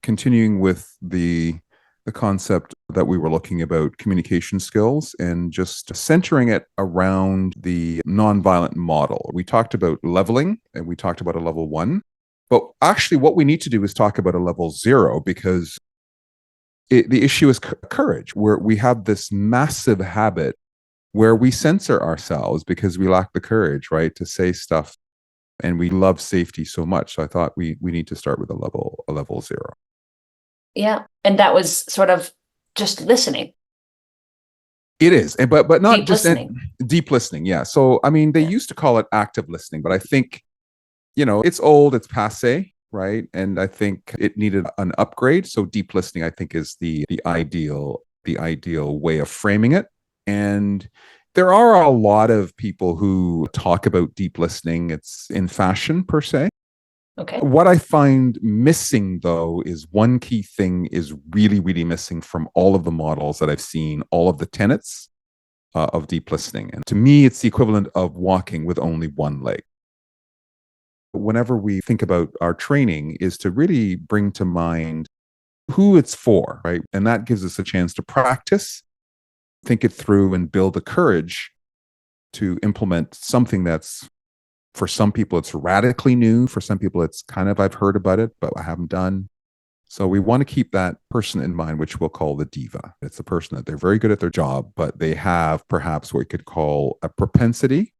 continuing with the concept that we were looking about communication skills and just centering it around the nonviolent model. We talked about leveling and we talked about a level 1. But actually, what we need to do is talk about a level 0 because the issue is courage, where we have this massive habit where we censor ourselves because we lack the courage, right, to say stuff. And we love safety so much. So I thought we need to start with a level 0. Yeah. And that was sort of just listening, It is, but not deep just listening. deep listening. Yeah. So I mean, they Yeah. used to call it active listening, but I think it's old, it's passe, right? And I think it needed an upgrade. So deep listening, I think, is the ideal way of framing it. And there are a lot of people who talk about deep listening. It's in fashion per se. Okay. What I find missing, though, is one key thing is really, really missing from all of the models that I've seen, all of the tenets of deep listening. And to me, it's the equivalent of walking with only one leg. Whenever we think about our training, is to really bring to mind who it's for, right? And that gives us a chance to practice, think it through, and build the courage to implement something that's, for some people, it's radically new. For some people, it's kind of, I've heard about it, but I haven't done. So we want to keep that person in mind, which we'll call the diva. It's the person that they're very good at their job, but they have perhaps what we could call a propensity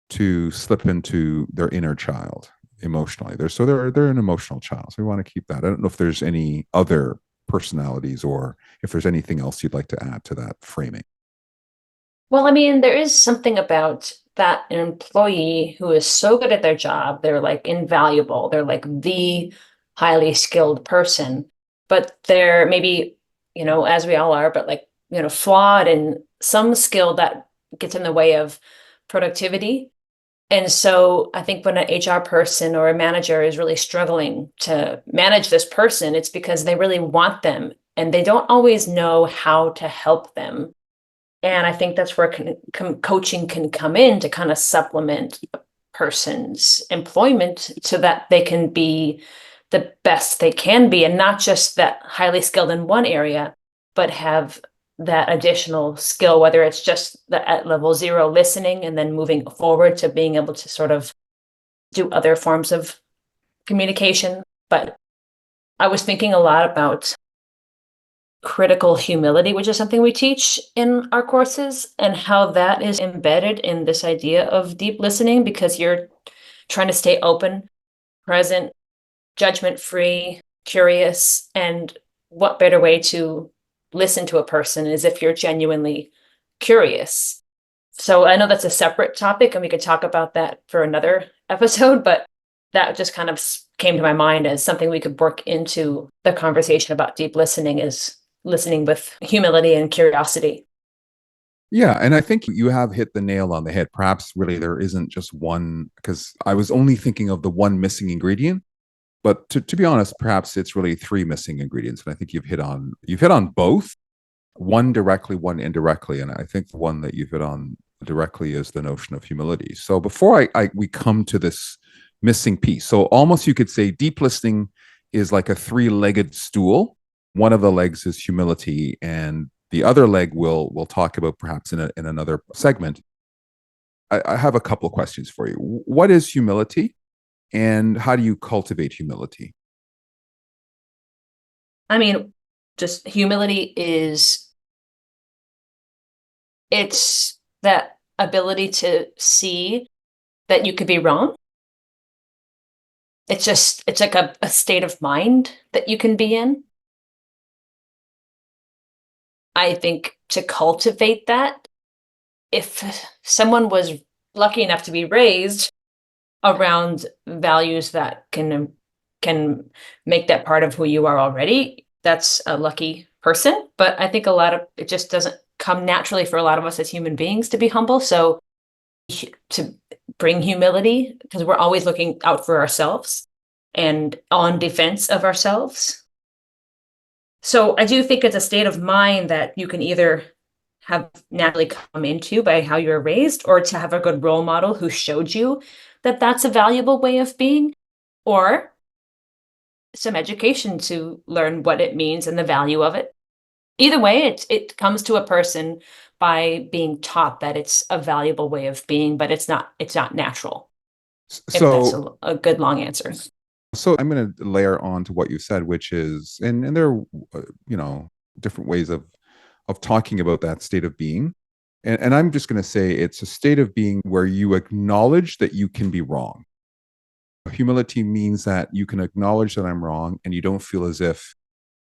to slip into their inner child emotionally. They're an emotional child. So we want to keep that. I don't know if there's any other personalities or if there's anything else you'd like to add to that framing. Well, I mean, there is something about that an employee who is so good at their job, they're like invaluable. They're like the highly skilled person, but they're maybe, as we all are, but like, flawed in some skill that gets in the way of productivity. And so I think when an HR person or a manager is really struggling to manage this person, it's because they really want them and they don't always know how to help them. And I think that's where coaching can come in to kind of supplement a person's employment so that they can be the best they can be and not just that highly skilled in one area, but have that additional skill, whether it's just the at level 0 listening and then moving forward to being able to sort of do other forms of communication. But I was thinking a lot about critical humility, which is something we teach in our courses, and how that is embedded in this idea of deep listening because you're trying to stay open, present, judgment free, curious. And what better way to listen to a person is if you're genuinely curious. So I know that's a separate topic and we could talk about that for another episode, but that just kind of came to my mind as something we could work into the conversation about deep listening is listening with humility and curiosity. Yeah, and I think you have hit the nail on the head. Perhaps really there isn't just one, because I was only thinking of the one missing ingredient. But to be honest, perhaps it's really three missing ingredients. And I think you've hit on both, one directly, one indirectly. And I think the one that you've hit on directly is the notion of humility. So before we come to this missing piece, so almost you could say deep listening is like a three-legged stool. One of the legs is humility, and the other leg we'll talk about perhaps in another segment. I have a couple of questions for you. What is humility, and how do you cultivate humility? I mean, just humility is it's that ability to see that you could be wrong. It's like a state of mind that you can be in. I think to cultivate that, if someone was lucky enough to be raised around values that can make that part of who you are already, that's a lucky person. But I think a lot of it just doesn't come naturally for a lot of us as human beings to be humble. So to bring humility, because we're always looking out for ourselves and on defense of ourselves. So I do think it's a state of mind that you can either have naturally come into by how you were raised, or to have a good role model who showed you that that's a valuable way of being, or some education to learn what it means and the value of it. Either way, it comes to a person by being taught that it's a valuable way of being, but it's not natural. If that's So, a good long answer. so I'm going to layer on to what you said, which is, and there are, different ways of talking about that state of being. And I'm just going to say it's a state of being where you acknowledge that you can be wrong. Humility means that you can acknowledge that I'm wrong and you don't feel as if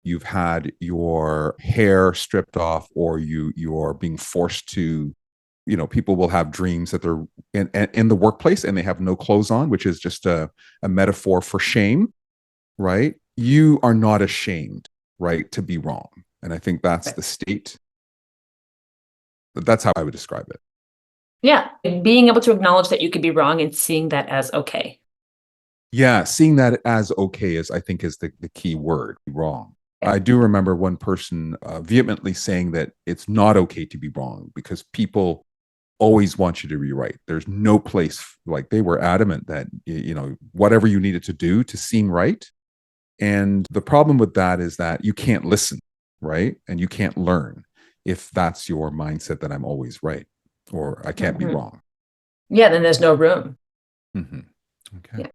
you've had your hair stripped off or you're being forced to, people will have dreams that they're in the workplace and they have no clothes on, which is just a metaphor for shame, right? You are not ashamed, right, to be wrong. And I think that's the state. That's how I would describe it. Yeah, being able to acknowledge that you could be wrong and seeing that as okay. Yeah, seeing that as okay I think is the key word, wrong. I do remember one person vehemently saying that it's not okay to be wrong because people always want you to be right. There's no place, like they were adamant that, whatever you needed to do to seem right. And the problem with that is that you can't listen, right? And you can't learn if that's your mindset that I'm always right or I can't be wrong. Yeah, then there's no room. Okay. Yeah.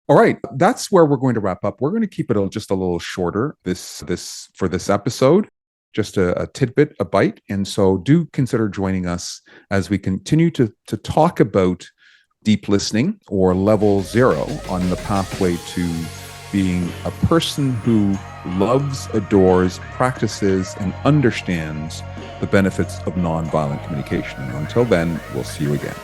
All right, that's where we're going to wrap up. We're going to keep it just a little shorter for this episode, just a tidbit, a bite. And so do consider joining us as we continue to talk about deep listening or level 0 on the pathway to being a person who loves, adores, practices, and understands the benefits of nonviolent communication. And until then, we'll see you again.